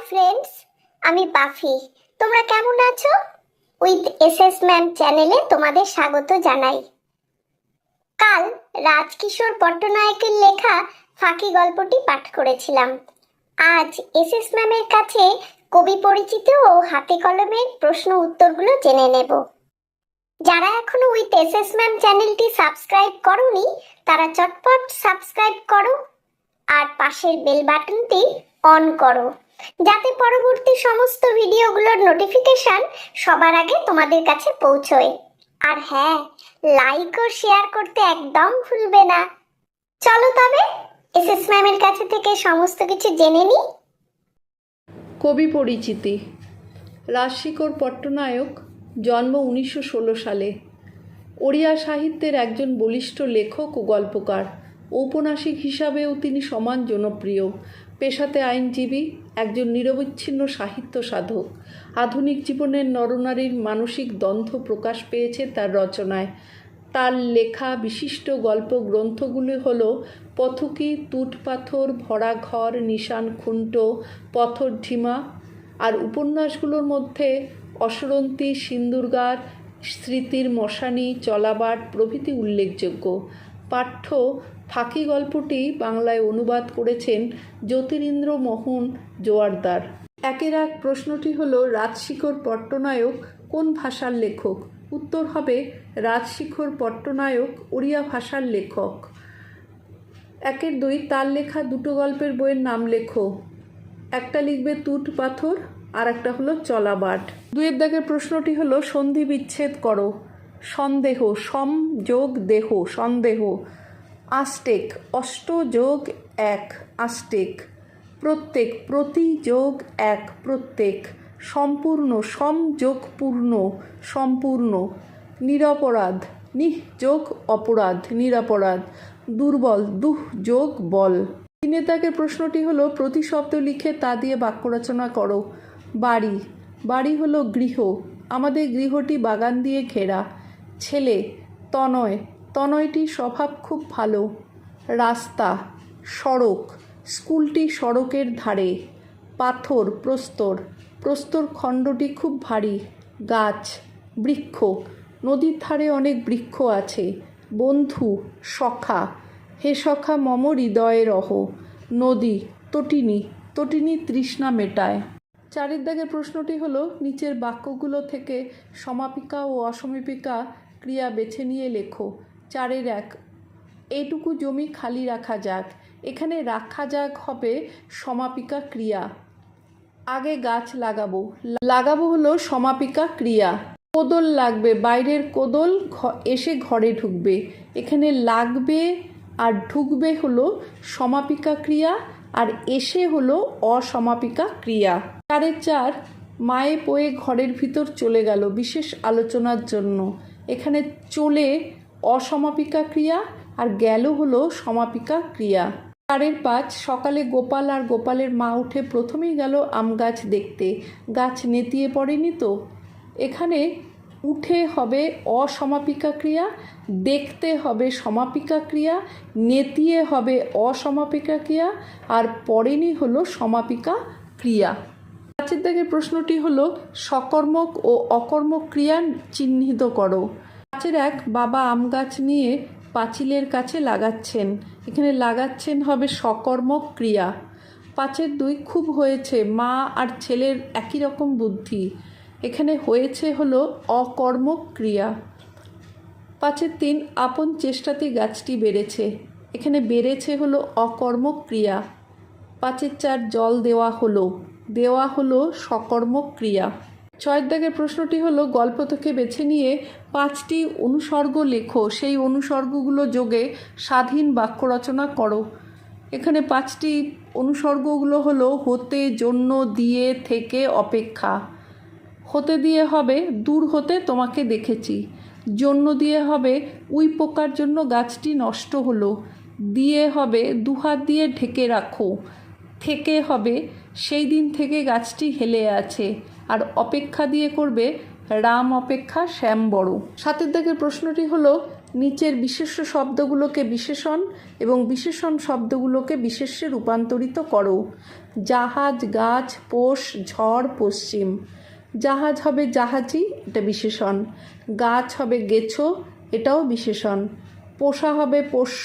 Friends, আমি বাফি। তোমরা কেমন আছো? উইথ এসএস ম্যাম চ্যানেলে তোমাদের স্বাগত জানাই। কাল রাজকিশোর পট্টনায়কের লেখা ফাঁকি গল্পটি পাঠ করেছিলাম। আজ এসএস ম্যামের কাছে কবি পরিচিতি ও হাতে কলমের প্রশ্ন উত্তরগুলো জেনে নেব। যারা এখনো উইথ এসএস ম্যাম চ্যানেলটি সাবস্ক্রাইব করোনি তারা চটপট সাবস্ক্রাইব করো আর পাশের বেল বাটনটি অন করো, যাতে পরবর্তী সমস্ত ভিডিওগুলোর নোটিফিকেশন সবার আগে তোমাদের কাছে পৌঁছয়। আর হ্যাঁ, লাইক ও শেয়ার করতে একদম ভুলবে না। চলো তবে এসএস ম্যামের কাছে থেকে সমস্ত কিছু জেনে নিই। কবি পরিচিতি। রাজশেখর পট্টনায়ক, জন্ম 1916 সালে। ওড়িয়া সাহিত্যের একজন বলিষ্ঠ লেখক ও গল্পকার। ঔপন্যাসিক হিসাবেও তিনি সমান জনপ্রিয়। পেশাতে আইনজীবী, একজন নিরবচ্ছিন্ন সাহিত্য সাধক। আধুনিক জীবনের নরনারীর মানসিক দ্বন্দ্ব প্রকাশ পেয়েছে তার রচনায়। তার লেখা বিশিষ্ট গল্প গ্রন্থগুলি হল পথকি, তুট পাথর, ভরা ঘর, নিশান খুন্ট, পথর ঢিমা। আর উপন্যাসগুলোর মধ্যে অসরন্তী, সিন্দুরগার, স্মৃতির মশানি, চলাবাট প্রভৃতি উল্লেখযোগ্য। পাঠ্য ফাঁকি গল্পটি বাংলায় অনুবাদ করেছেন জ্যোতিরিন্দ্র মোহন জোয়ারদার। একের এক প্রশ্নটি হলো, রাজশেখর পট্টনায়ক কোন ভাষার লেখক? উত্তর হবে রাজশেখর পট্টনায়ক ওড়িয়া ভাষার লেখক। একের দুই, তার লেখা দুটো গল্পের বইয়ের নাম লেখো। একটা লিখবে তুট পাথর আর একটা হলো চলাবাট। দুয়ের দাগের প্রশ্নটি হলো, সন্ধি বিচ্ছেদ করো। সন্দেহ, সম যোগ দেহ, সন্দেহ। আষ্টেক, অষ্ট যোগ এক, আষ্টেক। প্রত্যেক, প্রতি যোগ এক, প্রত্যেক। সম্পূর্ণ, সম যোগ পূর্ণ, সম্পূর্ণ। নিরপরাধ, নিঃ যোগ অপরাধ, নিরপরাধ। দুর্বল, দুঃ যোগ বল। তিনের দাগের প্রশ্নটি হলো, প্রতিশব্দ লিখে তা দিয়ে বাক্য রচনা করো। বাড়ি, বাড়ি হলো গৃহ। আমাদের গৃহটি বাগান দিয়ে ঘেরা। ছেলে, তনয়, তনয়টির স্বভাব খুব ভালো। রাস্তা, সড়ক, স্কুলটি সড়কের ধারে। পাথর, প্রস্তর, প্রস্তর খণ্ডটি খুব ভারী। গাছ, বৃক্ষ, নদীর ধারে অনেক বৃক্ষ আছে। বন্ধু, সখা, হে সখা মম হৃদয়ে রহ। নদী, তটিনী, তটিনী তৃষ্ণা মেটায়। চারের দাগের প্রশ্নটি হলো, নিচের বাক্যগুলো থেকে সমাপিকা ও অসমাপিকা ক্রিয়া বেছে নিয়ে লেখো। চারের এক, এইটুকু জমি খালি রাখা যাক। এখানে রাখা যাক হবে সমাপিকা ক্রিয়া। আগে গাছ লাগাবো, লাগাবো হলো সমাপিকা ক্রিয়া। কোদল লাগবে, বাইরের কোদল এসে ঘরে ঢুকবে। এখানে লাগবে আর ঢুকবে হলো সমাপিকা ক্রিয়া, আর এসে হলো অসমাপিকা ক্রিয়া। চারের চার, মায়ে পয়ে ঘরের ভিতর চলে গেল বিশেষ আলোচনার জন্য। এখানে চলে অসমাপিকা ক্রিয়া আর গেল হলো সমাপিকা ক্রিয়া। চারের পাঁচ, সকালে গোপাল আর গোপালের মা উঠে প্রথমেই গেল আম গাছ দেখতে। গাছ নেতিয়ে পড়েনি তো? এখানে উঠে হবে অসমাপিকা ক্রিয়া, দেখতে হবে সমাপিকা ক্রিয়া, নেতিয়ে হবে অসমাপিকা ক্রিয়া, আর পড়েনি হলো সমাপিকা ক্রিয়া। পাঁচের দাগের প্রশ্নটি হলো, সকর্মক ও অকর্মক ক্রিয়া চিহ্নিত করো। পাঁচের এক, বাবা আম গাছ নিয়ে পাঁচিলের কাছে লাগাচ্ছেন। এখানে লাগাচ্ছেন হবে সকর্মক ক্রিয়া। পাঁচের দুই, খুব হয়েছে, মা আর ছেলের একই রকম বুদ্ধি। এখানে হয়েছে হলো অকর্মক ক্রিয়া। পাঁচের তিন, আপন চেষ্টাতে গাছটি বেড়েছে। এখানে বেড়েছে হলো অকর্মক ক্রিয়া। পাঁচের চার, জল দেওয়া হলো, দেওয়া হলো সকর্মক ক্রিয়া। ছয়ের দাগের প্রশ্নটি হলো, গল্প থেকে বেছে নিয়ে 5টি অনুসর্গ লেখো। সেই অনুসর্গগুলো যোগে স্বাধীন বাক্য রচনা করো। এখানে 5টি অনুসর্গগুলো হলো হতে, জন্য, দিয়ে, থেকে, অপেক্ষা। হতে দিয়ে হবে দূর হতে তোমাকে দেখেছি। জন্য দিয়ে হবে উই পোকার জন্য গাছটি নষ্ট হলো। দিয়ে হবে দুহাত দিয়ে ঢেকে রাখো। থেকে হবে সেই দিন থেকে গাছটি হেলে আছে। আর অপেক্ষা দিয়ে করবে রাম অপেক্ষা শ্যাম বড়। 7এর দাগের প্রশ্নটি হলো, নিচের বিশেষ্য শব্দগুলোকে বিশেষণ এবং বিশেষণ শব্দগুলোকে বিশেষ্যে রূপান্তরিত করো। জাহাজ, গাছ, পোষ, ঝড়, পশ্চিম। জাহাজ হবে জাহাজি, এটা বিশেষণ। গাছ হবে গেছো, এটাও বিশেষণ। পোষা হবে পোষ্য,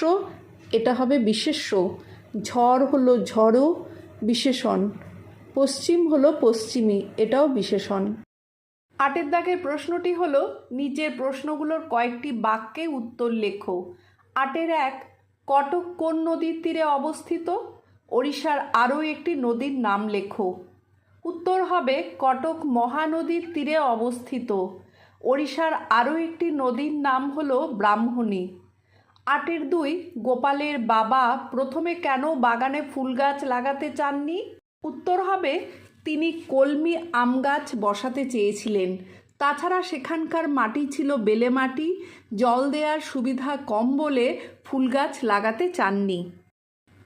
এটা হবে বিশেষ্য। ঝড় হলো ঝড়ো, বিশেষণ। পশ্চিম হলো পশ্চিমী, এটাও বিশেষণ। 8 দাগের প্রশ্নটি হলো নিচের প্রশ্নগুলোর কয়েকটি বাক্যে উত্তর লেখো। 8-1, কটক কোন নদীর তীরে অবস্থিত? ওড়িশার আরও একটি নদীর নাম লেখো। উত্তর হবে কটক মহানদীর তীরে অবস্থিত। ওড়িশার আরও একটি নদীর নাম হলো ব্রাহ্মণী। 8-2, গোপালের বাবা প্রথমে কেন বাগানে ফুল গাছ লাগাতে চাননি? উত্তর হবে তিনি কলমি আম গাছ বসাতে চেয়েছিলেন। তাছাড়া সেখানকার মাটি ছিল বেলে মাটি, জল দেওয়ার সুবিধা কম বলে ফুল গাছ লাগাতে চাননি।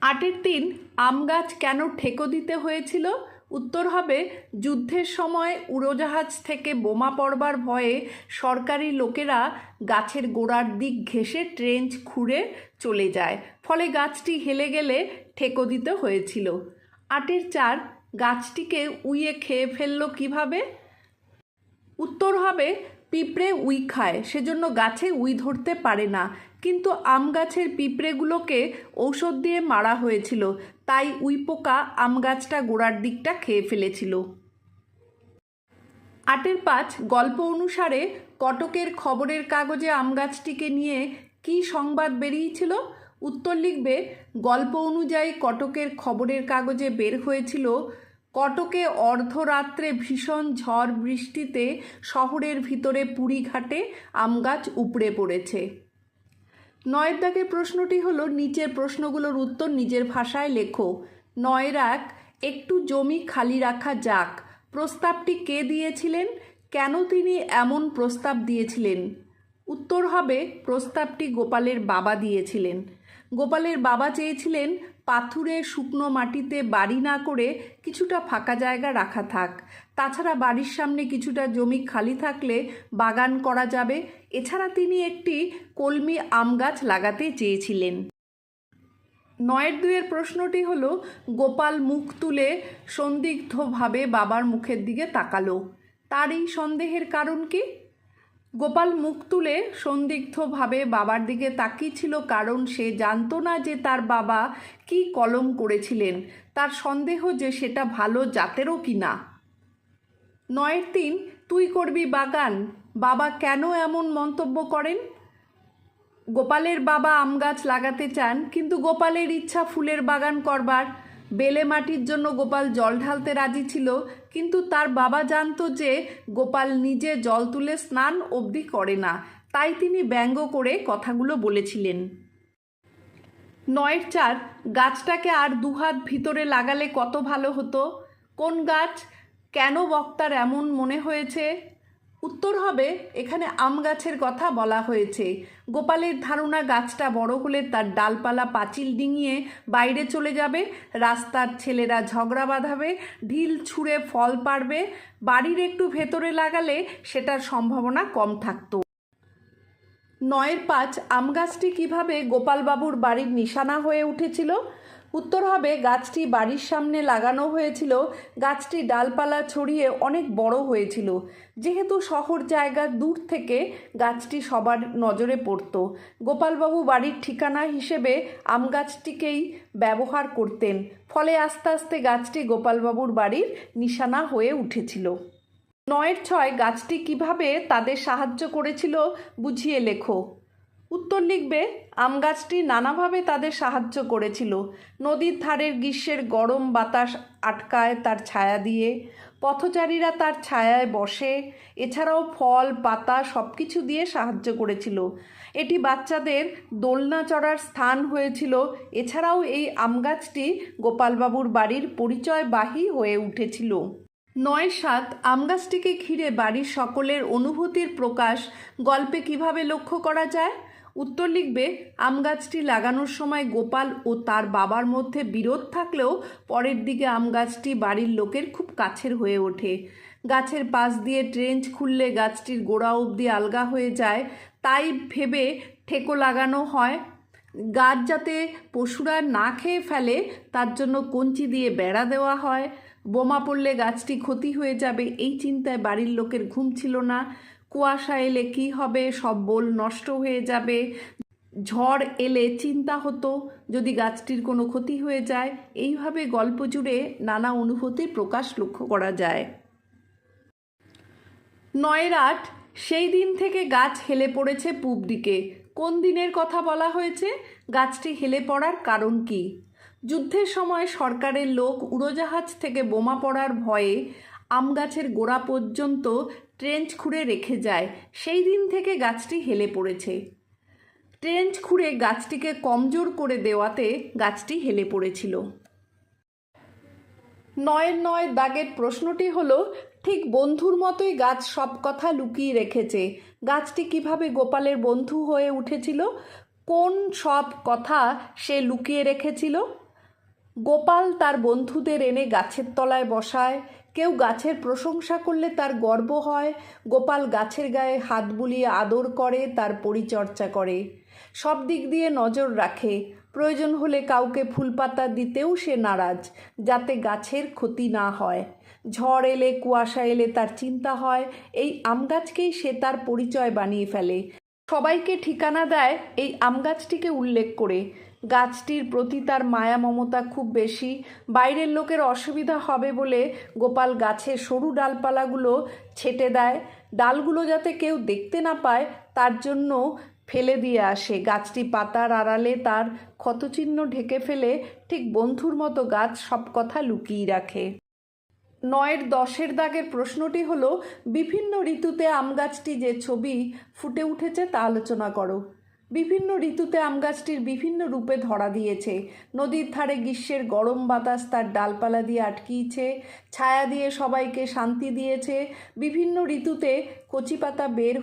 8-3, আম গাছ কেন ঠেকো দিতে হয়েছিল? উত্তর হবে যুদ্ধের সময় উড়োজাহাজ থেকে বোমা পড়বার ভয়ে সরকারি লোকেরা গাছের গোড়ার দিক ঘেঁষে ট্রেঞ্চ খুঁড়ে চলে যায়, ফলে গাছটি হেলে গেলে ঠেকো দিতে হয়েছিল। 8-4, গাছটিকে উইয়ে খেয়ে ফেললো কিভাবে? উত্তর হবে পিঁপড়ে উই খায়, সেজন্য গাছে উই ধরতে পারে না, কিন্তু আম গাছের পিঁপড়েগুলোকে ঔষধ দিয়ে মারা হয়েছিল, তাই উই পোকা আম গাছটা গোড়ার দিকটা খেয়ে ফেলেছিল। 8-5, গল্প অনুসারে কটকের খবরের কাগজে আম গাছটিকে নিয়ে কী সংবাদ বেরিয়েছিল? উত্তর লিখবে গল্প অনুযায়ী কটকের খবরের কাগজে বের হয়েছিল কটকে অর্ধরাত্রে ভীষণ ঝড় বৃষ্টিতে শহরের ভিতরে পুরীঘাটে আম গাছ উপড়ে পড়েছে। 9 দাগের প্রশ্নটি হলো নিচের প্রশ্নগুলোর উত্তর নিজের ভাষায় লেখো। 9-1, একটু জমি খালি রাখা যাক। প্রস্তাবটি কে দিয়েছিলেন? কেন তিনি এমন প্রস্তাব দিয়েছিলেন? উত্তর হবে প্রস্তাবটি গোপালের বাবা দিয়েছিলেন। গোপালের বাবা চেয়েছিলেন পাথুরে শুকনো মাটিতে বাড়ি না করে কিছুটা ফাঁকা জায়গা রাখা থাক। তাছাড়া বাড়ির সামনে কিছুটা জমি খালি থাকলে বাগান করা যাবে। এছাড়া তিনি একটি কলমি আম গাছ লাগাতে চেয়েছিলেন। 9-2 প্রশ্নটি হলো গোপাল মুখ তুলে সন্দিগ্ধভাবে বাবার মুখের দিকে তাকালো। তার এই সন্দেহের কারণ কি? গোপাল মুখ তুলে সন্দিগ্ধভাবে বাবার দিকে তাকিয়েছিল কারণ সে জানতো না যে তার বাবা কি কলম করেছিলেন। তার সন্দেহ যে সেটা ভালো জাতেরও কিনা। 9-3, তুই করবি বাগান। বাবা কেন এমন মন্তব্য করেন? গোপালের বাবা আম গাছ লাগাতে চান, কিন্তু গোপালের ইচ্ছা ফুলের বাগান করবার। বেলে মাটির জন্য গোপাল জল ঢালতে রাজি ছিল, কিন্তু তার বাবা জানতো যে গোপাল নিজে জল তুলে স্নান অবধি করে না, তাই তিনি ব্যঙ্গ করে কথাগুলো বলেছিলেন। 9-4, গাছটাকে আর 2 হাত ভিতরে লাগালে কত ভালো হতো। কোন গাছ? কেন বক্তার এমন মনে হয়েছে? উত্তর হবে এখানে আম গাছের কথা বলা হয়েছে। গোপালের ধারণা গাছটা বড় হলে তার ডালপালা পাঁচিল ডিঙিয়ে বাইরে চলে যাবে, রাস্তার ছেলেরা ঝগড়া বাঁধাবে, ঢিল ছুঁড়ে ফল পাড়বে। বাড়ির একটু ভেতরে লাগালে সেটার সম্ভাবনা কম থাকতো। 9-5, আম গাছটি কীভাবে গোপালবাবুর বাড়ির নিশানা হয়ে উঠেছিল? উত্তর হবে গাছটি বাড়ির সামনে লাগানো হয়েছিল। গাছটি ডালপালা ছড়িয়ে অনেক বড় হয়েছিল। যেহেতু শহর জায়গা, দূর থেকে গাছটি সবার নজরে পড়ত। গোপালবাবু বাড়ির ঠিকানা হিসেবে আম গাছটিকেই ব্যবহার করতেন, ফলে আস্তে আস্তে গাছটি গোপালবাবুর বাড়ির নিশানা হয়ে উঠেছিল। 9-6, গাছটি কিভাবে তাদের সাহায্য করেছিল বুঝিয়ে লেখো। উত্তর লিখবে আম গাছটি নানাভাবে তাদের সাহায্য করেছিল। নদীর ধারের গ্রীষ্মের গরম বাতাস আটকায় তার ছায়া দিয়ে, পথচারীরা তার ছায়ায় বসে। এছাড়াও ফল পাতা সব কিছু দিয়ে সাহায্য করেছিল। এটি বাচ্চাদের দোলনা চড়ার স্থান হয়েছিল। এছাড়াও এই আম গাছটি গোপালবাবুর বাড়ির পরিচয়বাহী হয়ে উঠেছিল। 9-7, আম গাছটিকে ঘিরে বাড়ির সকলের অনুভূতির প্রকাশ গল্পে কিভাবে লক্ষ্য করা যায়? উত্তর লিখবে আম গাছটি লাগানোর সময় গোপাল ও তার বাবার মধ্যে বিরোধ থাকলেও পরের দিকে আম গাছটি বাড়ির লোকের খুব কাছের হয়ে ওঠে। গাছের পাশ দিয়ে ট্রেঞ্চ খুললে গাছটির গোড়া অবধি আলগা হয়ে যায়, তাই ভেবে ঠেকো লাগানো হয়। গাছ যাতে পশুরা না খেয়ে ফেলে তার জন্য কঞ্চি দিয়ে বেড়া দেওয়া হয়। বোমা পড়লে গাছটি ক্ষতি হয়ে যাবে এই চিন্তায় বাড়ির লোকের ঘুম ছিল না। কুয়াশা এলে কী হবে, সব বোল নষ্ট হয়ে যাবে। ঝড় এলে চিন্তা হতো যদি গাছটির কোনো ক্ষতি হয়ে যায়। এইভাবে গল্প জুড়ে নানা অনুভূতির প্রকাশ লক্ষ্য করা যায়। 9/8 সেই দিন থেকে গাছ হেলে পড়েছে পূব দিকে। কোন দিনের কথা বলা হয়েছে? গাছটি হেলে পড়ার কারণ কি? যুদ্ধের সময় সরকারের লোক উড়োজাহাজ থেকে বোমা পড়ার ভয়ে আম গাছের গোড়া পর্যন্ত ট্রেঞ্চ খুঁড়ে রেখে যায়। সেই দিন থেকে গাছটি হেলে পড়েছে। ট্রেঞ্চ খুঁড়ে গাছটিকে কমজোর করে দেওয়াতে গাছটি হেলে পড়েছিল। 9/9 দাগের প্রশ্নটি হলো, ঠিক বন্ধুর মতোই গাছ সব কথা লুকিয়ে রেখেছে। গাছটি কিভাবে গোপালের বন্ধু হয়ে উঠেছিল? কোন সব কথা সে লুকিয়ে রেখেছিল? গোপাল তার বন্ধুদের এনে গাছের তলায় বসায়। কেউ গাছের প্রশংসা করলে তার গর্ব হয়। গোপাল গাছের গায়ে হাত বুলিয়ে আদর করে, তার পরিচর্যা করে, সব দিক দিয়ে নজর রাখে। প্রয়োজন হলে কাউকে ফুলপাতা দিতেও সে নারাজ, যাতে গাছের ক্ষতি না হয়। ঝড় এলে কুয়াশা এলে তার চিন্তা হয়। এই আম গাছকেই সে তার পরিচয় বানিয়ে ফেলে। সবাইকে ঠিকানা দেয় এই আম গাছটিকে উল্লেখ করে। গাছটির প্রতি তার মায়া মমতা খুব বেশি। বাইরের লোকের অসুবিধা হবে বলে গোপাল গাছের সরু ডালপালাগুলো ছেঁটে দেয়। ডালগুলো যাতে কেউ দেখতে না পায় তার জন্য ফেলে দিয়ে আসে। গাছটি পাতার আড়ালে তার ক্ষতচিহ্ন ঢেকে ফেলে। ঠিক বন্ধুর মতো গাছ সব কথা লুকিয়ে রাখে। 9/10 দাগের প্রশ্নটি হলো, বিভিন্ন ঋতুতে আম গাছটি যে ছবি ফুটে উঠেছে তা আলোচনা করো। বিভিন্ন ঋতুতে আম গাছটির বিভিন্ন রূপে ধরা দিয়েছে। নদীর ধারে গ্রীষ্মের গরম বাতাস তার ডালপালা দিয়ে আটকিয়েছে, ছায়া দিয়ে সবাইকে শান্তি দিয়েছে। বিভিন্ন ঋতুতে কচি পাতা বের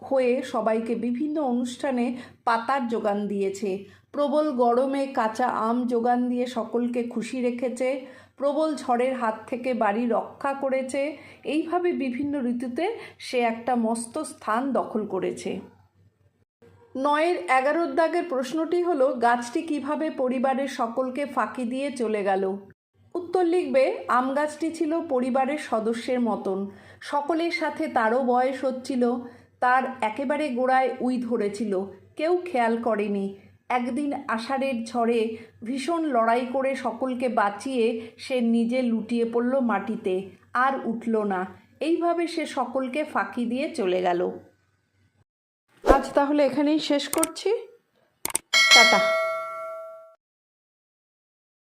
হয়ে সবাইকে বিভিন্ন অনুষ্ঠানে পাতার যোগান দিয়েছে। প্রবল গরমে কাঁচা আম যোগান দিয়ে সকলকে খুশি রেখেছে। প্রবল ঝড়ের হাত থেকে বাড়ি রক্ষা করেছে। এইভাবে বিভিন্ন ঋতুতে সে একটা মস্ত স্থান দখল করেছে। 9/11 দাগের প্রশ্নটি হলো, গাছটি কিভাবে পরিবারের সকলকে ফাঁকি দিয়ে চলে গেল? উত্তর লিখবে, আম গাছটি ছিল পরিবারের সদস্যের মতন। সকলের সাথে তারও বয়স হচ্ছিল। তার একেবারে গোড়ায় উই ধরেছিল, কেউ খেয়াল করেনি। একদিন আষাঢ়ের ঝড়ে ভীষণ লড়াই করে সকলকে বাঁচিয়ে সে নিজে লুটিয়ে পড়ল মাটিতে, আর উঠল না। এইভাবে সে সকলকে ফাঁকি দিয়ে চলে গেল। আজ তাহলে এখানেই শেষ করছি। টাটা।